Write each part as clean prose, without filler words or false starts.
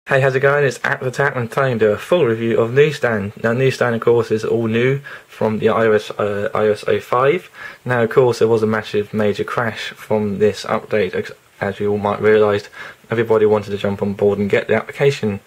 Hey, how's it going? It's apptotap and I'm trying to do a full review of Newsstand. Now, Newsstand, of course, is all new from the iOS 05. Now, of course, there was a massive major crash from this update, as you all might realise. Everybody wanted to jump on board and get the application.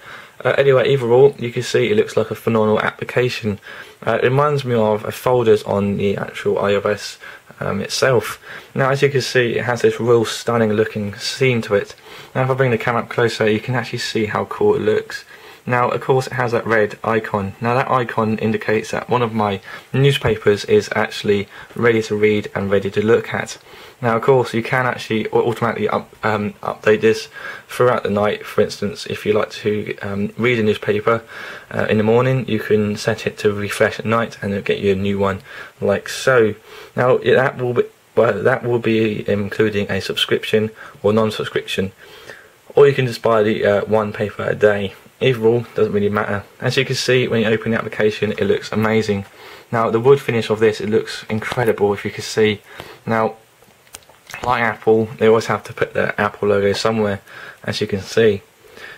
Anyway, overall, you can see it looks like a phenomenal application. It reminds me of folders on the actual iOS itself. Now, as you can see, it has this real stunning looking scene to it. Now, if I bring the camera up closer, you can actually see how cool it looks. Now, of course, it has that red icon. Now, that icon indicates that one of my newspapers is actually ready to read and ready to look at. Now, of course, you can actually automatically update this throughout the night. For instance, if you like to read a newspaper in the morning, you can set it to refresh at night and it'll get you a new one, like so. Now, that will be including a subscription or non-subscription, or you can just buy the one paper a day. Either or, doesn't really matter. As you can see, when you open the application, it looks amazing. Now, the wood finish of this, it looks incredible, if you can see. Now, like Apple, they always have to put their Apple logo somewhere, as you can see.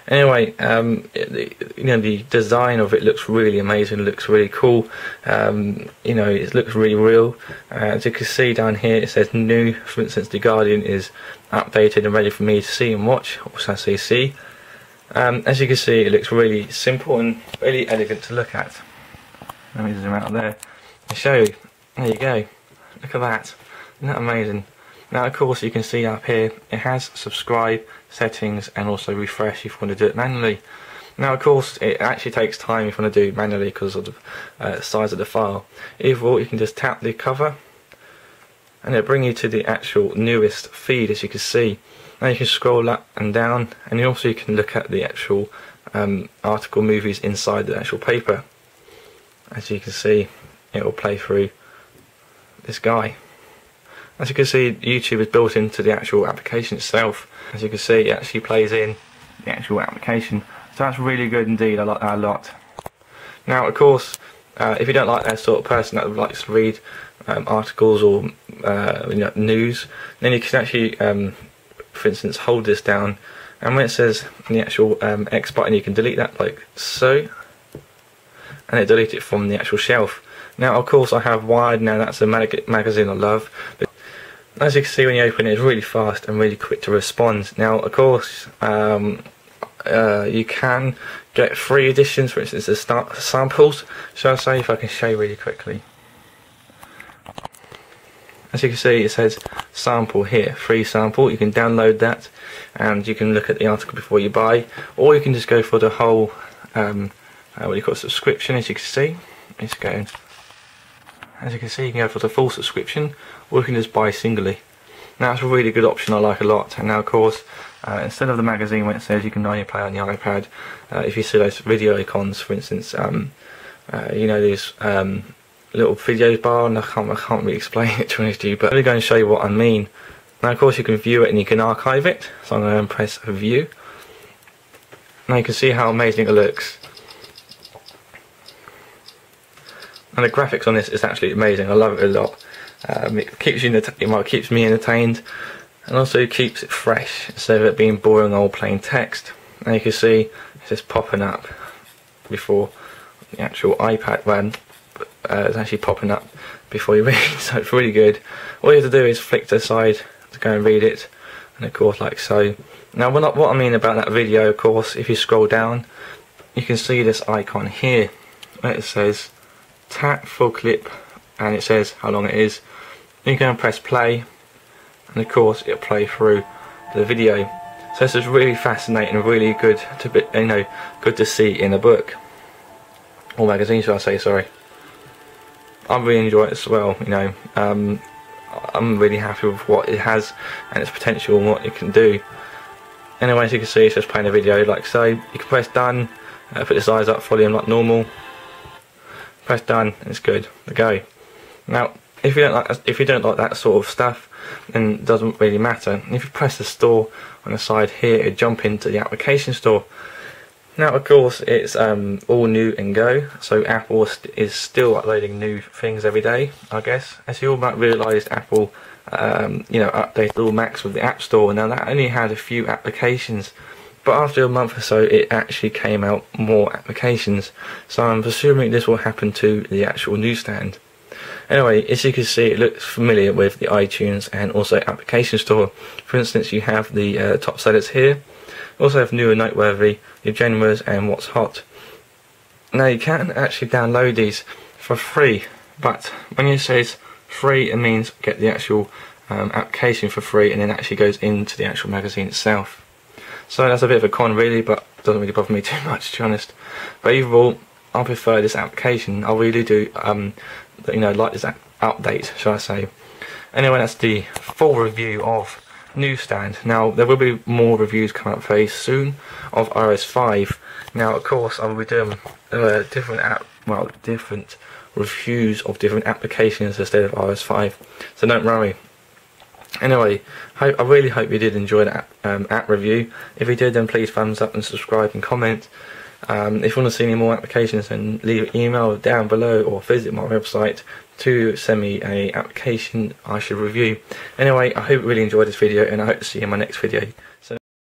Anyway, the design of it looks really amazing. It looks really cool. It looks really real. As you can see down here, it says new. For instance, the Guardian is updated and ready for me to see and watch. Also, see. As you can see, it looks really simple and really elegant to look at. Let me zoom out there and show you. There you go. Look at that. Isn't that amazing? Now, of course, you can see up here it has subscribe, settings, and also refresh if you want to do it manually. Now, of course, it actually takes time if you want to do it manually because of the size of the file. Either or, you can just tap the cover and it'll bring you to the actual newest feed, as you can see. Now you can scroll up and down, and also you can look at the actual article movies inside the actual paper. As you can see, it will play through this guy. As you can see, YouTube is built into the actual application itself. As you can see, it actually plays in the actual application. So that's really good indeed. I like that a lot. Now, of course, if you don't like that sort of person that likes to read articles or news, then you can actually, for instance, hold this down, and when it says the actual X button, you can delete that like so, and it deletes it from the actual shelf. Now, of course, I have Wired. Now, that's a magazine I love. But as you can see, when you open it, it's really fast and really quick to respond. Now, of course, you can get free editions, for instance, the samples. So I'll say if I can show you really quickly. As you can see, it says sample here, free sample. You can download that and you can look at the article before you buy, or you can just go for the whole subscription. As you can see, as you can see, you can go for the full subscription, or you can just buy singly. Now, that's a really good option. I like a lot. And now, of course, instead of the magazine when it says you can only play on the iPad, if you see those video icons, for instance, these little video bar, and I can't really explain it to be honest with you, but I'm going to show you what I mean. Now, of course, you can view it and you can archive it. So I'm going to press view. Now you can see how amazing it looks. And the graphics on this is actually amazing. I love it a lot. It keeps me entertained, and also keeps it fresh instead of it being boring old plain text. Now you can see it's just popping up before the actual iPad one. It's actually popping up before you read, so it's really good. All you have to do is flick to the side to go and read it, and of course, like so. Now, what I mean about that video, of course, if you scroll down, you can see this icon here where it says tap full clip, and it says how long it is. You can press play, and of course it'll play through the video. So this is really fascinating and really good to see in a book or magazine, should I say? Sorry. I really enjoy it as well. I'm really happy with what it has and its potential and what it can do. Anyway, as you can see, it's just playing a video like so. You can press done, put the size up, volume like normal. Press done, and it's good to go. Now, if you don't like that sort of stuff, then it doesn't really matter. If you press the store on the side here, it'll jump into the application store. Now, of course, it's all new and go, so Apple is still uploading new things every day, I guess. As you all might realise, Apple updated all Macs with the App Store. Now, that only had a few applications but after a month or so it actually came out more applications, so I'm assuming this will happen to the actual newsstand. Anyway, as you can see, it looks familiar with the iTunes and also application store. For instance, you have the top sellers here, also have new and noteworthy, your genres and what's hot. Now you can actually download these for free, but when it says free it means get the actual application for free, and then actually goes into the actual magazine itself. So that's a bit of a con really, but doesn't really bother me too much, to be honest. But overall, I prefer this application. I really do like this update, shall I say. Anyway, that's the full review of Newsstand. Now there will be more reviews coming up very soon of iOS 5. Now of course I will be doing different reviews of different applications instead of iOS 5, so don't worry. Anyway, I really hope you did enjoy that app review. If you did, then please thumbs up and subscribe and comment. If you want to see any more applications, then leave an email down below or visit my website to send me an application I should review. Anyway, I hope you really enjoyed this video, and I hope to see you in my next video. So